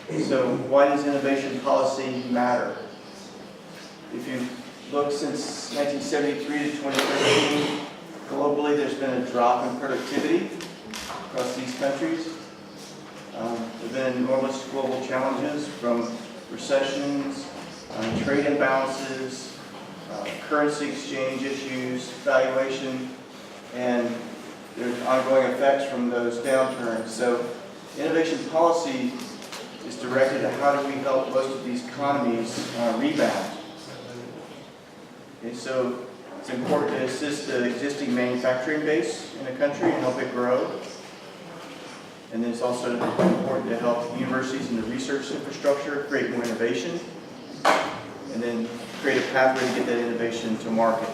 So why does innovation policy matter? If you look since 1973 to 2013, globally there's been a drop in productivity across these countries. There have been enormous global challenges from recessions, trade imbalances, currency exchange issues, valuation, and there's ongoing effects from those downturns. So innovation policy is directed at how do we help most of these economies rebound. Okay, so it's important to assist the existing manufacturing base in a country and help it grow. And then it's also important to help universities and the research infrastructure create more innovation, and then create a pathway to get that innovation to market.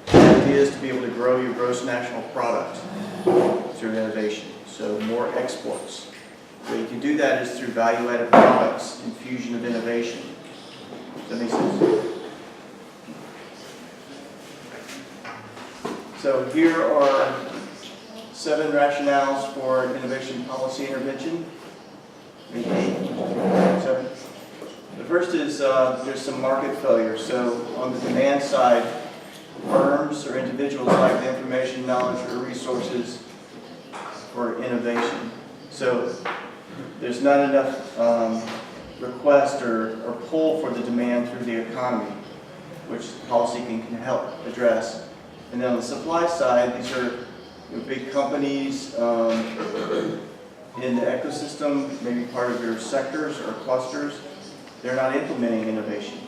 The idea is to be able to grow your gross national product through innovation, so more exports. The way you can do that is through value-added products, infusion of innovation. Does that make sense? So here are 7 rationales for innovation policy intervention. Maybe 8, 7. The first is there's some market failure. So on the demand side, firms or individuals lack the information, knowledge, or resources for innovation. So there's not enough request or pull for the demand through the economy, which policy can help address. And then on the supply side, these are big companies in the ecosystem, maybe part of your sectors or clusters. They're not implementing innovation.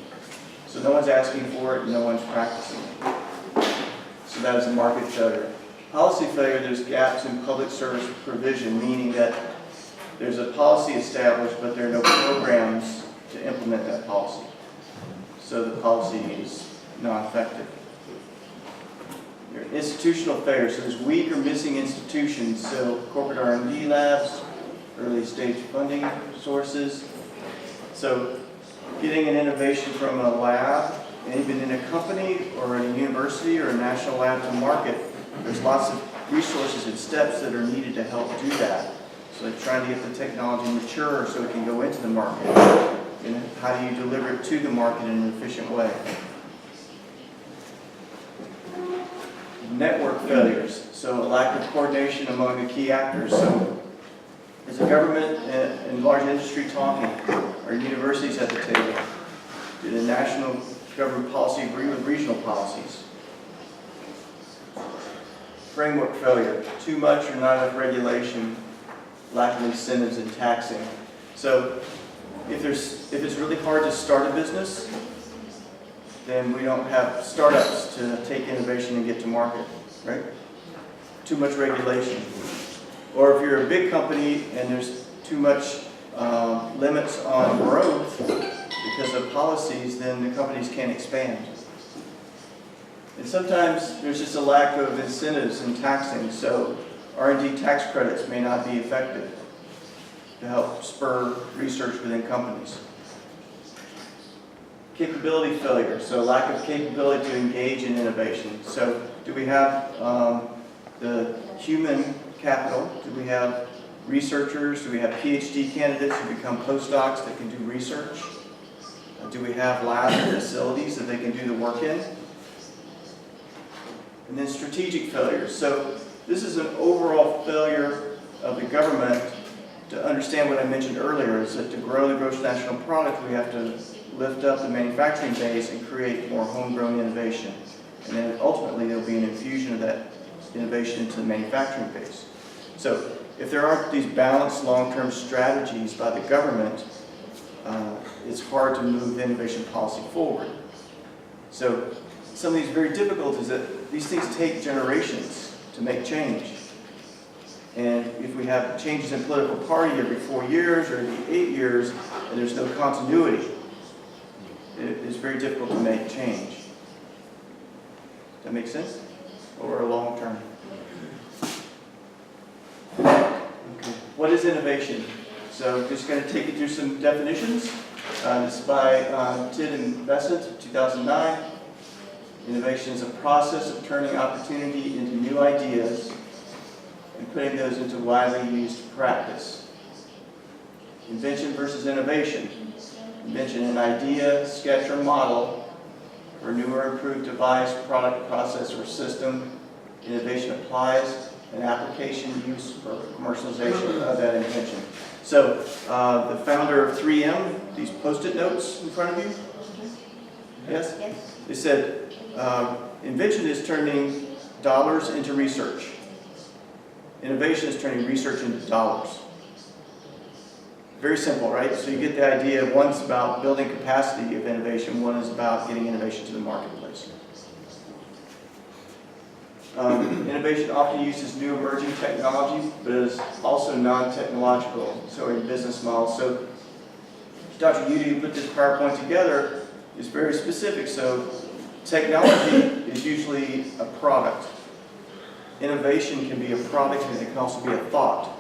So no one's asking for it, no one's practicing it. So that is a market failure. Policy failure, there's gaps in public service provision, meaning that there's a policy established, but there are no programs to implement that policy. So the policy is not effective. Institutional failure, so there's weak or missing institutions, so corporate R&D labs, early stage funding sources. So getting an innovation from a lab, and even in a company or in a university or a national lab to market, there's lots of resources and steps that are needed to help do that. So like trying to get the technology mature so it can go into the market. And how do you deliver it to the market in an efficient way? Network failures, so a lack of coordination among the key actors. So is the government and large industry talking? Are universities at the table? Do the national government policy agree with regional policies? Framework failure, too much or not enough regulation, lack of incentives and taxing. So if it's really hard to start a business, then we don't have startups to take innovation and get to market, right? Too much regulation. Or if you're a big company and there's too much limits on growth because of policies, then the companies can't expand. And sometimes there's just a lack of incentives and taxing, so R&D tax credits may not be effective to help spur research within companies. Capability failure, so lack of capability to engage in innovation. So do we have the human capital? Do we have researchers? Do we have PhD candidates who become postdocs that can do research? Do we have labs and facilities that they can do the work in? And then strategic failures. So this is an overall failure of the government to understand what I mentioned earlier, is that to grow the gross national product, we have to lift up the manufacturing base and create more homegrown innovation. And then ultimately there'll be an infusion of that innovation into the manufacturing base. So if there aren't these balanced long-term strategies by the government, it's hard to move innovation policy forward. So some of these very difficult is that these things take generations to make change. And if we have changes in political party every 4 years or every 8 years, and there's no continuity, it's very difficult to make change. Does that make sense? Over a long term. Okay. What is innovation? So I'm just going to take you through some definitions. This is by Tid and Besant, 2009. Innovation is a process of turning opportunity into new ideas and putting those into widely used practice. Invention versus innovation. Invention, an idea, sketch, or model for a new or improved device, product, process, or system. Innovation applies an application use for commercialization of that invention. So the founder of 3M, these Post-it notes in front of you? Yes? Yes. They said, invention is turning dollars into research. Innovation is turning research into dollars. Very simple, right? So you get the idea, one's about building capacity of innovation, one is about getting innovation to the marketplace. Innovation often uses new emerging technology, but is also non-technological, so a business model. So Dr. Udy, who put this PowerPoint together, is very specific. So technology is usually a product. Innovation can be a product and it can also be a thought.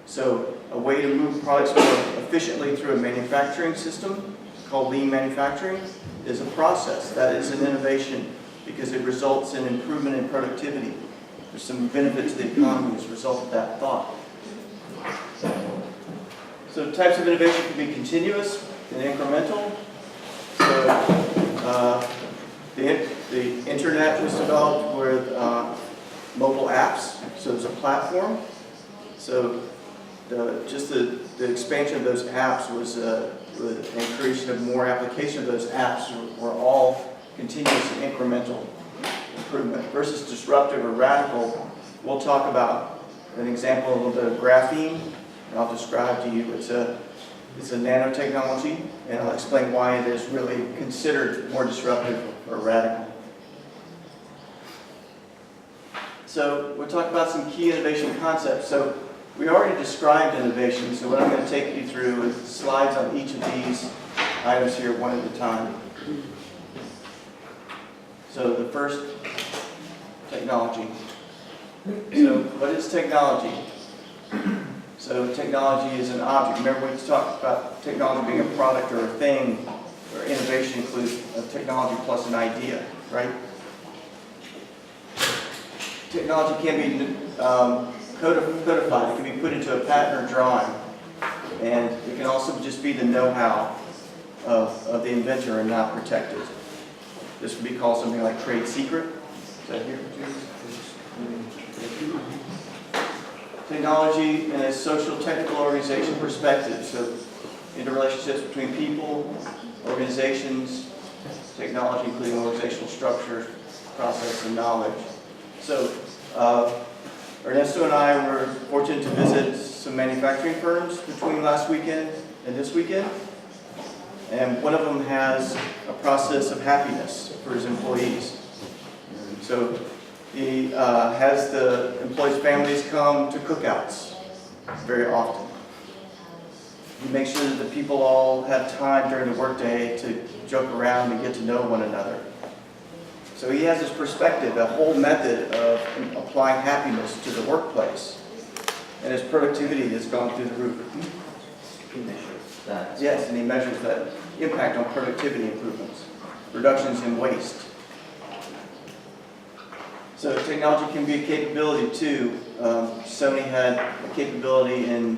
So a way to move products more efficiently through a manufacturing system called lean manufacturing is a process. That is an innovation because it results in improvement in productivity. There's some benefit to the economy as a result of that thought. So types of innovation can be continuous and incremental. So the internet was developed with mobile apps, so there's a platform. So just the expansion of those apps was with an creation of more application of those apps were all continuous and incremental improvement versus disruptive or radical. We'll talk about an example, a little bit of graphene, and I'll describe to you. It's a nanotechnology, and I'll explain why it is really considered more disruptive or radical. So we'll talk about some key innovation concepts. So we already described innovation, so what I'm going to take you through is slides on each of these items here one at a time. So the first, technology. So what is technology? So technology is an object. Remember we talked about technology being a product or a thing, or innovation includes a technology plus an idea, right? Technology can be codified. It can be put into a patent or drawing. And it can also just be the know-how of the inventor and not protected. This would be called something like trade secret. Is that here? Technology in a social technical organization perspective. So interrelationships between people, organizations, technology including organizational structure, process, and knowledge. So Ernesto and I were fortunate to visit some manufacturing firms between last weekend and this weekend. And one of them has a process of happiness for his employees. So he has the employees' families come to cookouts very often. He makes sure that the people all have time during the workday to joke around and get to know one another. So he has this perspective, a whole method of applying happiness to the workplace. And his productivity has gone through the roof. He measures that. Yes, and he measures that impact on productivity improvements, reductions in waste. So technology can be a capability too. Sony had a capability in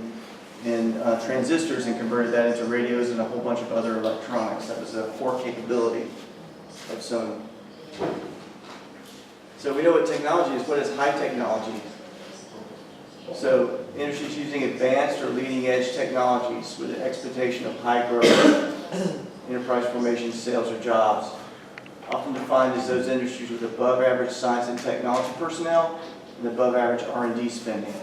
transistors and converted that into radios and a whole bunch of other electronics. That was a core capability of Sony. So we know what technology is. What is high technology? So industries using advanced or leading edge technologies with an expectation of high growth, enterprise formation, sales, or jobs. Often defined as those industries with above average science and technology personnel and above average R&D spending.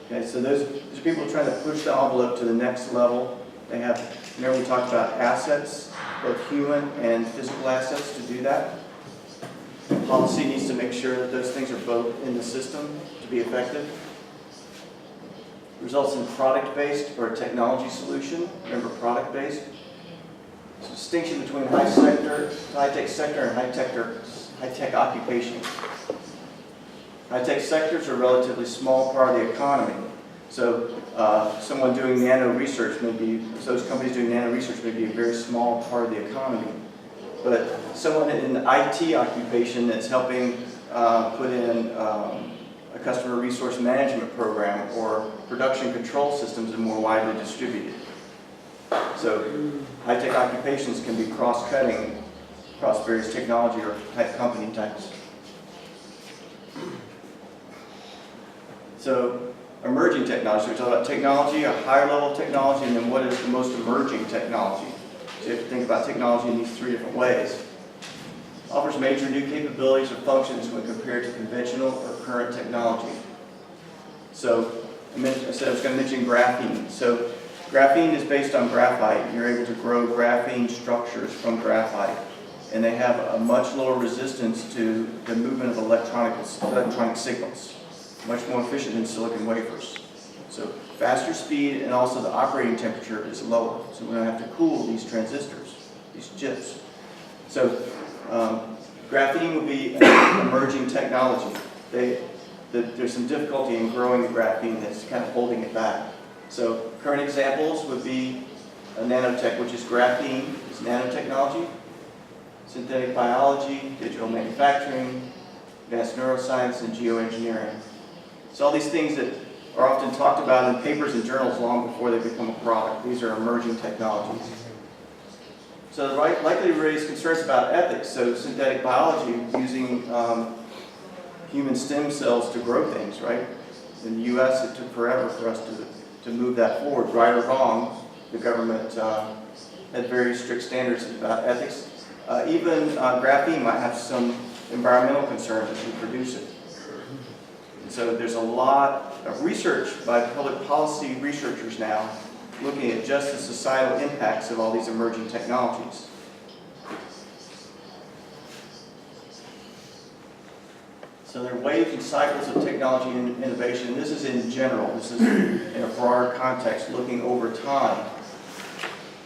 Okay, so those are people trying to push the envelope to the next level. They have, remember we talked about assets, both human and physical assets to do that. Policy needs to make sure that those things are both in the system to be effective. Results in product-based or a technology solution. Remember product-based. Distinction between high-tech sector and high-tech occupations. High-tech sectors are a relatively small part of the economy. So someone doing nano research may be, those companies doing nano research may be a very small part of the economy. But someone in the IT occupation that's helping put in a customer resource management program, or production control systems are more widely distributed. So high-tech occupations can be cross-cutting across various technology or type company types. So emerging technology, we talk about technology, a higher level of technology, and then what is the most emerging technology. So you have to think about technology in these three different ways. Offers major new capabilities or functions when compared to conventional or current technology. So I said I was going to mention graphene. So graphene is based on graphite. You're able to grow graphene structures from graphite, and they have a much lower resistance to the movement of electronic signals. Much more efficient than silicon wafers. So faster speed, and also the operating temperature is lower. So we don't have to cool these transistors, these chips. So graphene will be an emerging technology. There's some difficulty in growing the graphene that's kind of holding it back. So current examples would be a nanotech, which is graphene, is nanotechnology, synthetic biology, digital manufacturing, advanced neuroscience, and geoengineering. So all these things that are often talked about in papers and journals long before they become a product. These are emerging technologies. So they're likely to raise concerns about ethics. So synthetic biology, using human stem cells to grow things, right? In the US, it took forever for us to move that forward. Right or wrong, the government had very strict standards about ethics. Even graphene might have some environmental concerns as we produce it. So there's a lot of research by public policy researchers now looking at just the societal impacts of all these emerging technologies. So there are waves and cycles of technology and innovation. This is in general. This is in a broader context, looking over time.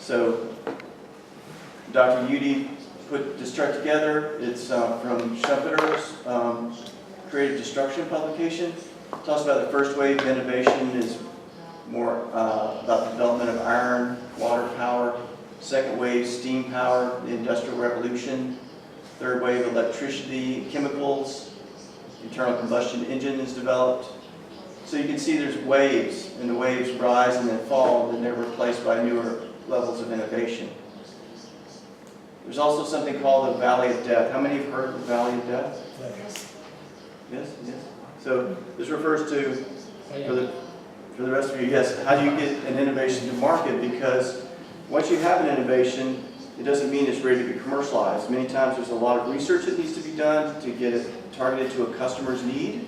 So Dr. Udy put this chart together. It's from Schumpeter's Creative Destruction publication. It talks about the first wave of innovation is more about the development of iron, water power. Second wave, steam power, the Industrial Revolution. Third wave, electricity, chemicals. Internal combustion engine is developed. So you can see there's waves, and the waves rise and then fall, and they're replaced by newer levels of innovation. There's also something called the Valley of Death. How many have heard of the Valley of Death? Yes, yes. So this refers to, for the rest of you, yes, how do you get an innovation to market? Because once you have an innovation, it doesn't mean it's ready to be commercialized. Many times there's a lot of research that needs to be done to get it targeted to a customer's need,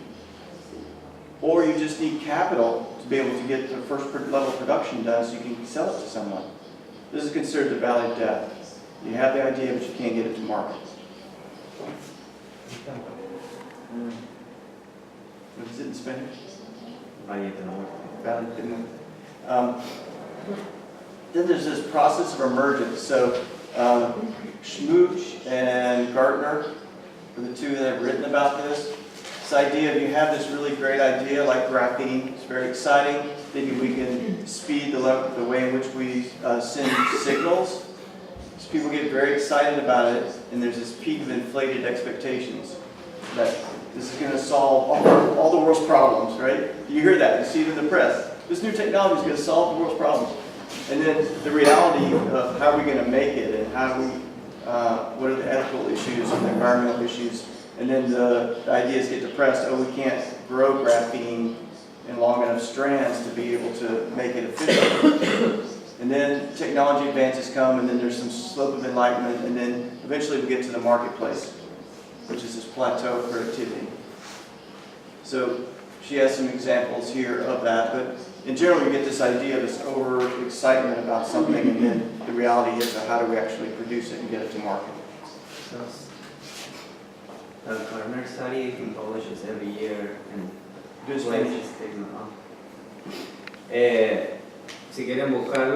or you just need capital to be able to get the first level of production done so you can sell it to someone. This is considered the Valley of Death. You have the idea, but you can't get it to market. What is it in Spanish? Valley of Death. Then there's this process of emergence. So Schmooch and Gartner are the two that have written about this. This idea of you have this really great idea like graphene, it's very exciting, thinking we can speed the way in which we send signals. So people get very excited about it, and there's this peak of inflated expectations that this is going to solve all the world's problems, right? You hear that, you see it in the press. This new technology is going to solve the world's problems. And then the reality of how are we going to make it, and how we, what are the ethical issues and the environmental issues, and then the ideas get depressed. Oh, we can't grow graphene in long enough strands to be able to make it efficient. And then technology advances come, and then there's some slope of enlightenment, and then eventually we get to the marketplace, which is this plateau of productivity. So she has some examples here of that, but in general, you get this idea of this over-excitement about something, and then the reality is how do we actually produce it and get it to market. The Gartner study publishes every year and Good publishes technology. Si quieren buscarlo